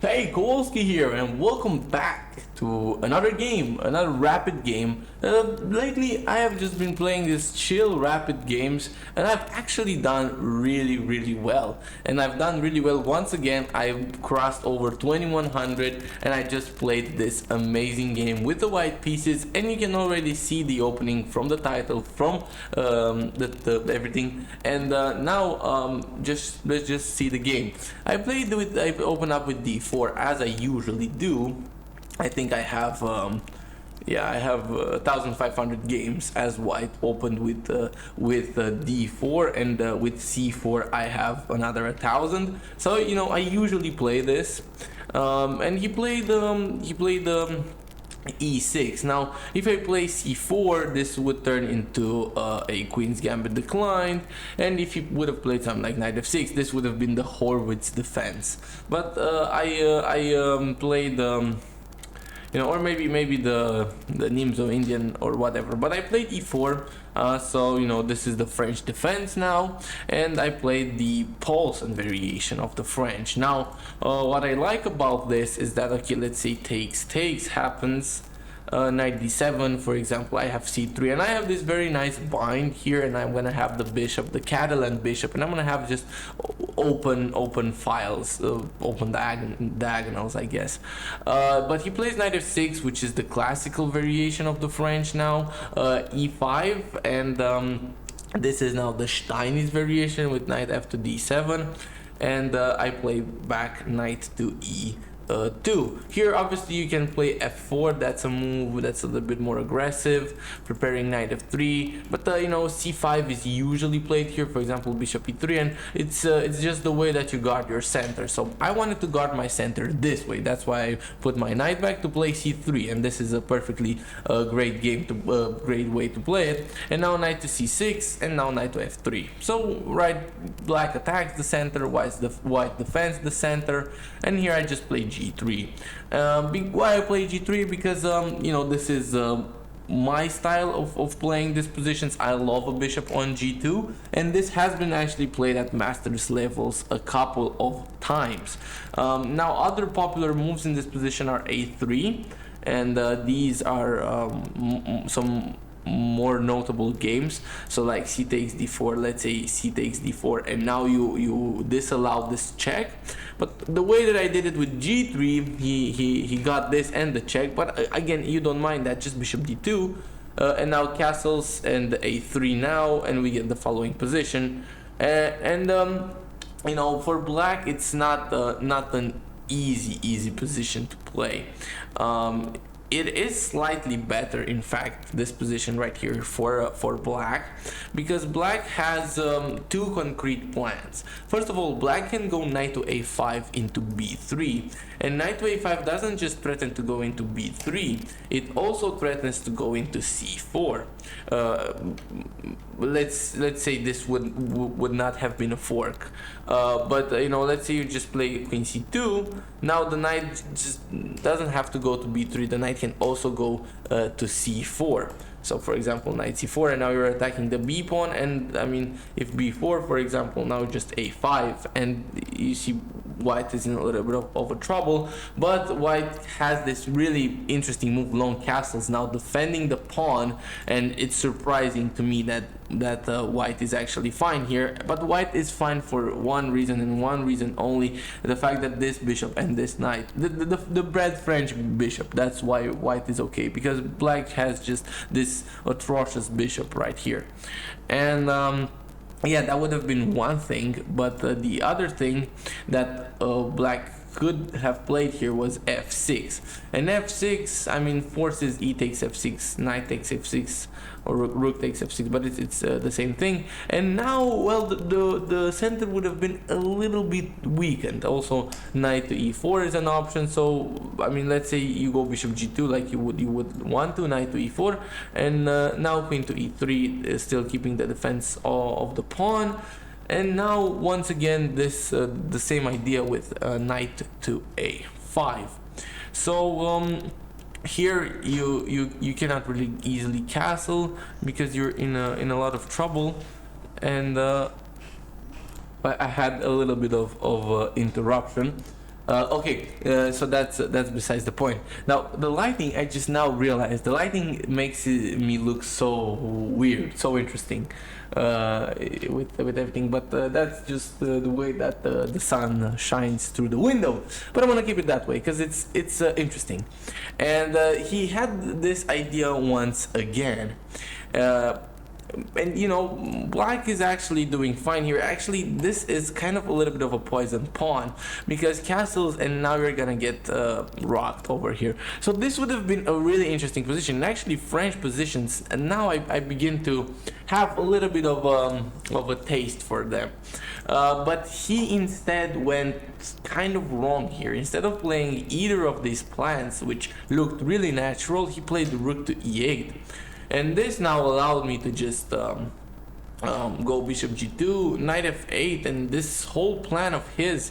Hey, Kowalski here, and welcome back to another game, another rapid game. Lately, I have just been playing these chill rapid games, and I've actually done really well. And I've done really well once again. I've crossed over 2100, and I just played this amazing game with the white pieces. And you can already see the opening from the title, from the everything. And let's just see the game. I opened up with d4 as I usually do. I think I have I have 1500 games as white opened with d4, and with c4 I have another 1000. So I usually play this, and he played e6. Now if I play c4, this would turn into a queen's gambit declined, and if he would have played something like knight f6, this would have been the Horwitz defense. But I played or maybe the Nimzo Indian or whatever. But I played e4, so this is the French defense now, and I played the Paulson variation of the French. Now, what I like about this is that, okay, let's say takes happens. Knight d7, for example, I have c3, and I have this very nice bind here, and I'm gonna have the bishop, the Catalan bishop, and I'm gonna have just open files, open diagonals, I guess. But he plays knight f6, which is the classical variation of the French now, e5, and this is now the Steinitz variation with knight f to d7, and I play back knight to e2. Here obviously you can play f4. That's a move that's a little bit more aggressive, preparing knight f3, but c5 is usually played here, for example bishop e3, and it's just the way that you guard your center. So I wanted to guard my center this way, that's why I put my knight back to play c3, and this is a perfectly great great way to play it. And now knight to c6, and now knight to f3. So black attacks the center, white defends the center, and here I just play g3. Why I play g3? Because this is my style of playing these positions. I love a bishop on g2, and this has been actually played at masters levels a couple of times. Now other popular moves in this position are a3, and these are some more notable games. So like c takes d4, let's say c takes d4, and now you disallow this check. But the way that I did it with g3, he got this and the check, but again, you don't mind that, just bishop d2, and now castles and a3 now, and we get the following position. For black, it's not an easy position to play. It is slightly better, in fact, this position right here for black, because black has two concrete plans. First of all, black can go knight to a5 into b3, and knight to a5 doesn't just threaten to go into b3, it also threatens to go into c4. Let's say this would not have been a fork, but let's say you just play queen c2. Now the knight just doesn't have to go to b3, the knight can also go to c4. So for example, knight c4, and now you're attacking the b pawn, and I mean, if b4, for example, now just a5, and you see white is in a little bit of a trouble. But white has this really interesting move, long castles, now defending the pawn, and it's surprising to me that white is actually fine here. But white is fine for one reason, and one reason only: the fact that this bishop and this knight, the bred French bishop, that's why white is okay, because black has just this atrocious bishop right here. And yeah, that would have been one thing, but the other thing that black could have played here was f6, and f6, I mean, forces e takes f6, knight takes f6, or rook takes f6, but it's the same thing. And now, well, the center would have been a little bit weakened. Also, knight to e4 is an option. So I mean, let's say you go bishop g2 like you would want to, knight to e4, and now queen to e3 is still keeping the defense of the pawn. And now once again, this the same idea with knight to a5. So here you cannot really easily castle, because you're in a lot of trouble. And I had a little bit of interruption. So that's besides the point. Now the lighting, I just now realized the lighting makes me look so weird, so interesting, with everything. But that's just the way that the sun shines through the window. But I'm gonna keep it that way because it's interesting. And he had this idea once again. And you know, black is actually doing fine here. Actually, this is kind of a little bit of a poison pawn because castles, and now you're gonna get rocked over here. So this would have been a really interesting position, and actually French positions, and now I begin to have a little bit of a taste for them. But he instead went kind of wrong here. Instead of playing either of these plans, which looked really natural, he played the rook to e8. And this now allowed me to just go bishop g2, knight f8, and this whole plan of his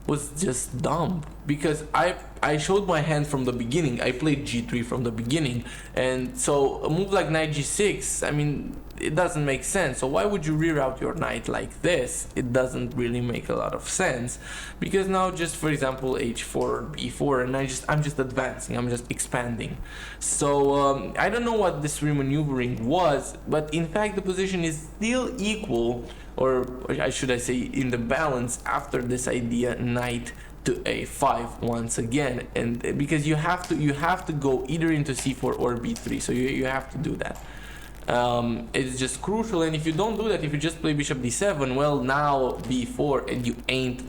was just dumb because I showed my hand from the beginning. I played g3 from the beginning, and so a move like knight g6, I mean, it doesn't make sense. So why would you reroute your knight like this? It doesn't really make a lot of sense because now just for example h4 or b4, and I'm just advancing, I'm just expanding. So I don't know what this remaneuvering was, but in fact the position is still equal, or should I say in the balance after this idea knight to a5 once again. And because you have to go either into c4 or b3, so you have to do that. It's just crucial, and if you don't do that, if you just play bishop d7, well, now b4, and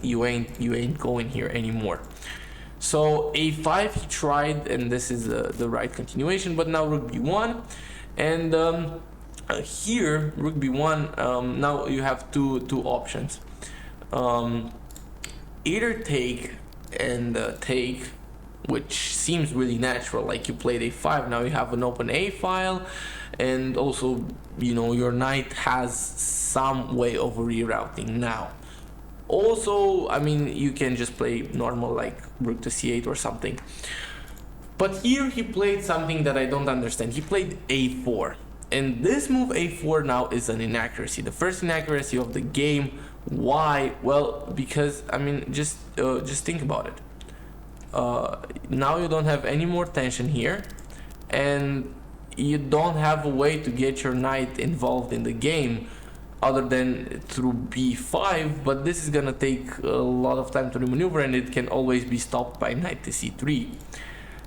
you ain't going here anymore. So a5 he tried, and this is the right continuation, but now rook b1, and here rook b1, now you have two options. Either take and take, which seems really natural, like you played a5, now you have an open a file, and also, you know, your knight has some way of rerouting now. Also, I mean, you can just play normal like rook to c8 or something, but here he played something that I don't understand. He played a4, and this move a4 now is an inaccuracy, the first inaccuracy of the game. Why? Well, because I mean, just think about it. Now you don't have any more tension here, and you don't have a way to get your knight involved in the game other than through b5, but this is gonna take a lot of time to maneuver, and it can always be stopped by knight to c3.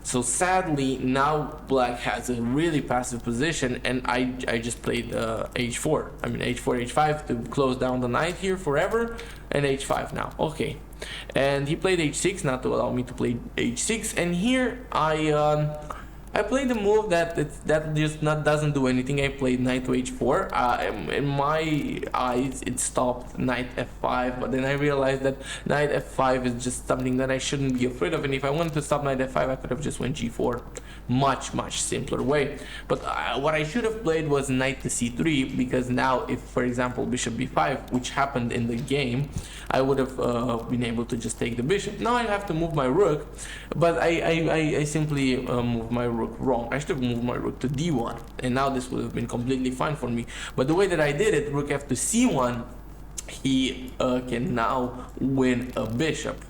So sadly, now black has a really passive position, and I just played h4. I mean h4, h5 to close down the knight here forever, and h5 now. Okay, and he played h6 not to allow me to play h6, and here I played a move that just doesn't do anything. I played knight to h4. In my eyes, it stopped knight f5, but then I realized that knight f5 is just something that I shouldn't be afraid of. And if I wanted to stop knight f5, I could have just went g4. Much simpler way. But what I should have played was knight to c3, because now if, for example, bishop b5, which happened in the game, I would have been able to just take the bishop. Now I have to move my rook, but I simply moved my rook wrong. I should have moved my rook to d1, and now this would have been completely fine for me. But the way that I did it, rook f to c1, he can now win a bishop.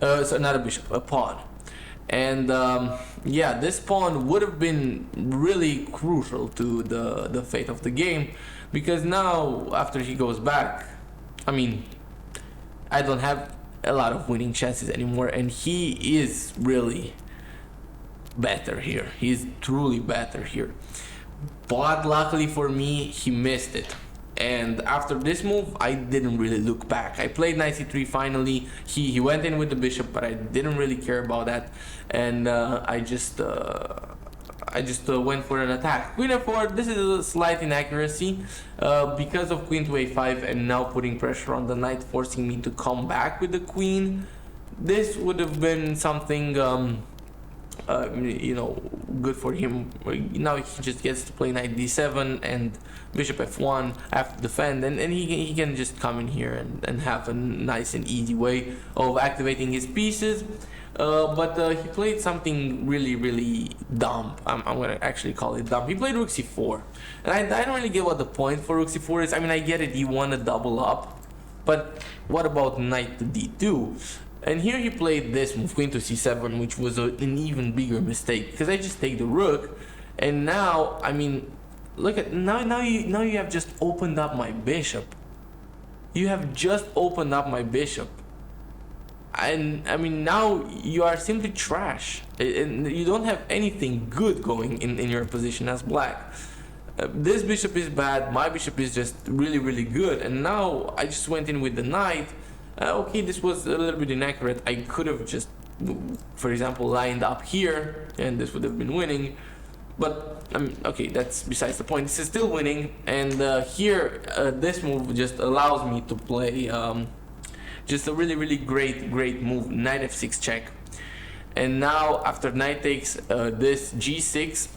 So not a bishop, a pawn. And yeah, this pawn would have been really crucial to the fate of the game, because now after he goes back, I mean, I don't have a lot of winning chances anymore, and he is really better here. He's truly better here. But luckily for me, he missed it. And after this move, I didn't really look back. I played knight c3 finally. He went in with the bishop, but I didn't really care about that. And I just went for an attack. Queen f4, this is a slight inaccuracy because of queen to a5, and now putting pressure on the knight, forcing me to come back with the queen. This would have been something you know, good for him. Now he just gets to play knight d7 and bishop f1. I have to defend, and he can just come in here and have a nice and easy way of activating his pieces. But he played something really dumb. I'm gonna actually call it dumb. He played rook c4, and I don't really get what the point for rook c4 is. I mean, I get it, you want to double up, but what about knight to d2? And here he played this move, queen to c7, which was an even bigger mistake, because I just take the rook, and now, I mean, look at, now you have just opened up my bishop. You have just opened up my bishop. And I mean, now you are simply trash, and you don't have anything good going in your position as black. This bishop is bad, my bishop is just really good, and now I just went in with the knight. Okay, this was a little bit inaccurate. I could have just, for example, lined up here, and this would have been winning. But okay, that's besides the point. This is still winning, and here this move just allows me to play just a really great move, knight f6 check. And now after knight takes this g6,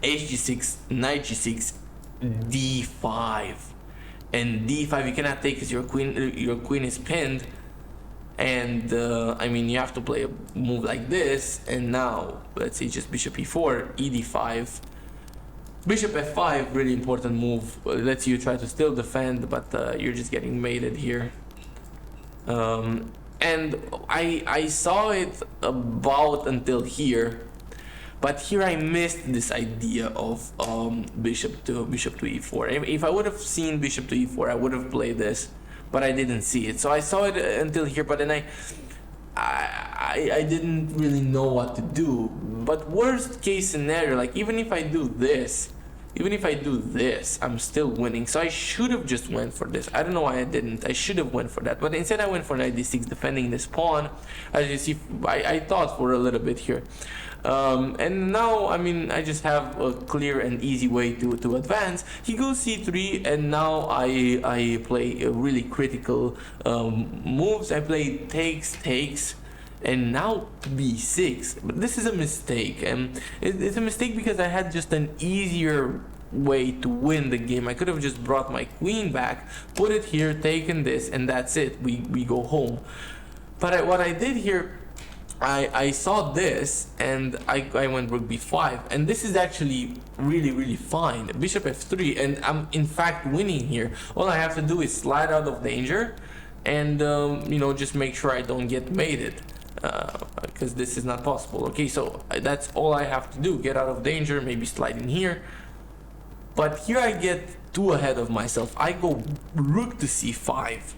hg6, knight g6, d5, and d5 you cannot take because your queen is pinned. And I mean, you have to play a move like this, and now let's say just bishop e4, ed5, bishop f5, really important move. Lets you try to still defend, but you're just getting mated here. And I saw it about until here, but here I missed this idea of bishop to e4. If I would have seen bishop to e4, I would have played this, but I didn't see it. So I saw it until here, but then I didn't really know what to do. But worst case scenario, like even if I do this, I'm still winning. So I should have just went for this. I don't know why I didn't. I should have went for that, but instead I went for knight d6, defending this pawn. As you see, I thought for a little bit here. And now, I mean, I just have a clear and easy way to advance. He goes c3, and now I play a really critical moves. I play takes, and now b6. But this is a mistake, and it's a mistake because I had just an easier way to win the game. I could have just brought my queen back, put it here, taken this, and that's it. We go home. But what I did here, I saw this, and I went rook b5, and this is actually really fine. Bishop f3, and I'm in fact winning here. All I have to do is slide out of danger, and you know, just make sure I don't get mated, because this is not possible. Okay, so that's all I have to do, get out of danger, maybe slide in here. But here I get too ahead of myself. I go rook to c5,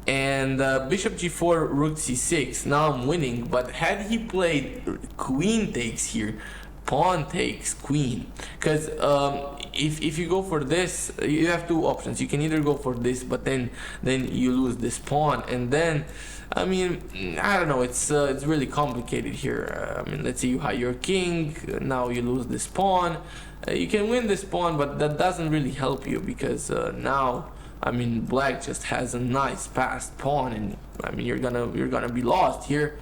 and bishop g4, rook c6. Now I'm winning, but had he played queen takes here, pawn takes queen, because if you go for this, you have two options. You can either go for this, but then you lose this pawn, and then I mean, I don't know, it's really complicated here. I mean, let's say you hide your king, now you lose this pawn. You can win this pawn, but that doesn't really help you, because now, I mean, black just has a nice passed pawn, and I mean, you're gonna be lost here.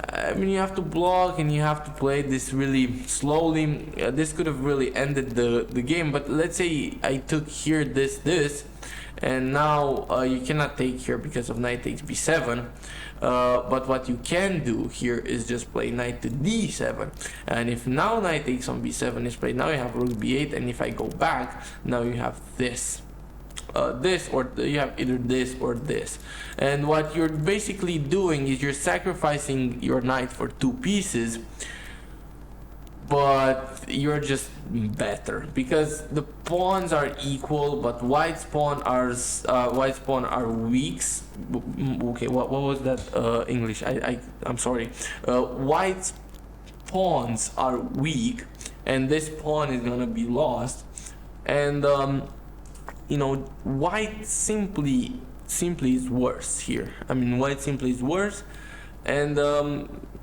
I mean, you have to block, and you have to play this really slowly. This could have really ended the game, but let's say I took here this, and now you cannot take here because of knight takes b7. But what you can do here is just play knight to d7, and if now knight takes on b7 is played, now you have rook b8, and if I go back, now you have this. Or you have either this or this, and what you're basically doing is you're sacrificing your knight for two pieces, but you're just better because the pawns are equal, but white's pawn are weak. Okay, what was that English? I'm sorry. White's pawns are weak, and this pawn is gonna be lost, and you know, white simply is worse here. I mean, white simply is worse, and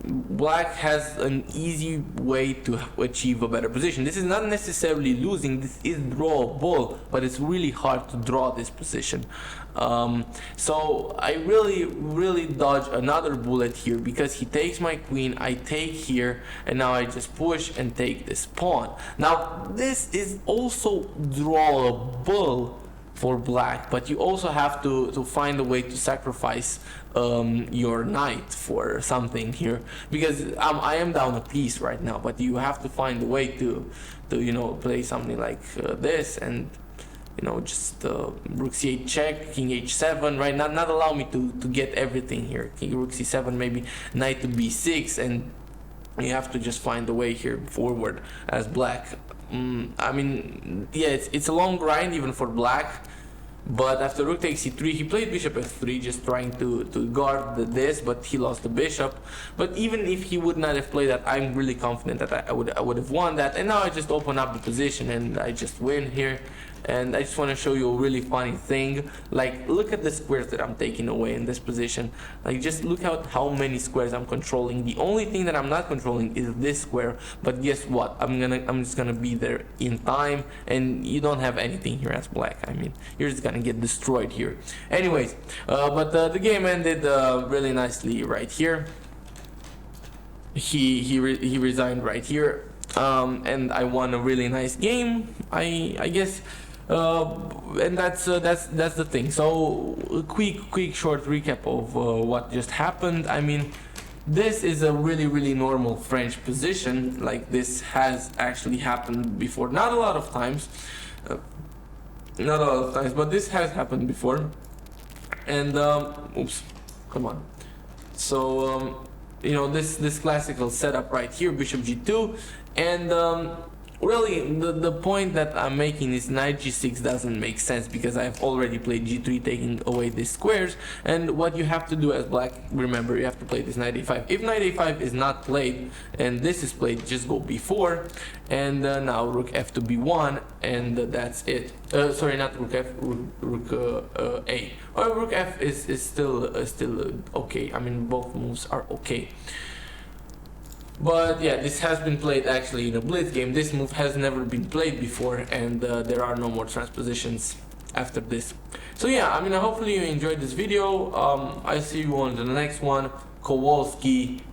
black has an easy way to achieve a better position. This is not necessarily losing, this is drawable, but it's really hard to draw this position. So I really dodge another bullet here, because he takes my queen, I take here, and now I just push and take this pawn. Now this is also drawable for black, but you also have to find a way to sacrifice your knight for something here, because I am down a piece right now, but you have to find a way to you know, play something like this, and just rook c8 check, king h7, right? Not allow me to get everything here. King rook c7, maybe knight to b6, and you have to just find a way here forward as black. I mean, yeah, it's a long grind even for black. But after rook takes c3, he played bishop f3, just trying to guard this, but he lost the bishop. But even if he would not have played that, I'm really confident that I would have won that. And now I just open up the position and I just win here. And I just want to show you a really funny thing. Like, look at the squares that I'm taking away in this position. Like, just look at how many squares I'm controlling. The only thing that I'm not controlling is this square. But guess what? I'm just gonna be there in time, and you don't have anything here as black. I mean, you're just gonna get destroyed here. Anyways, but the game ended really nicely right here. He resigned right here, and I won a really nice game. I guess. And that's the thing. So a quick short recap of what just happened. I mean, this is a really normal French position. Like, this has actually happened before, not a lot of times, but this has happened before. And oops, come on. So this classical setup right here, bishop g2, and really, the point that I'm making is knight g6 doesn't make sense because I've already played g3, taking away these squares. And what you have to do as black, remember, you have to play this knight a5. If knight a5 is not played and this is played, just go b4, and now rook f to b1, and that's it. Sorry, not rook f, rook a. Or rook f is still okay. I mean, both moves are okay. But yeah, this has been played actually in a blitz game. This move has never been played before, and there are no more transpositions after this. So yeah, I mean, hopefully you enjoyed this video. I see you on the next one. Kowalski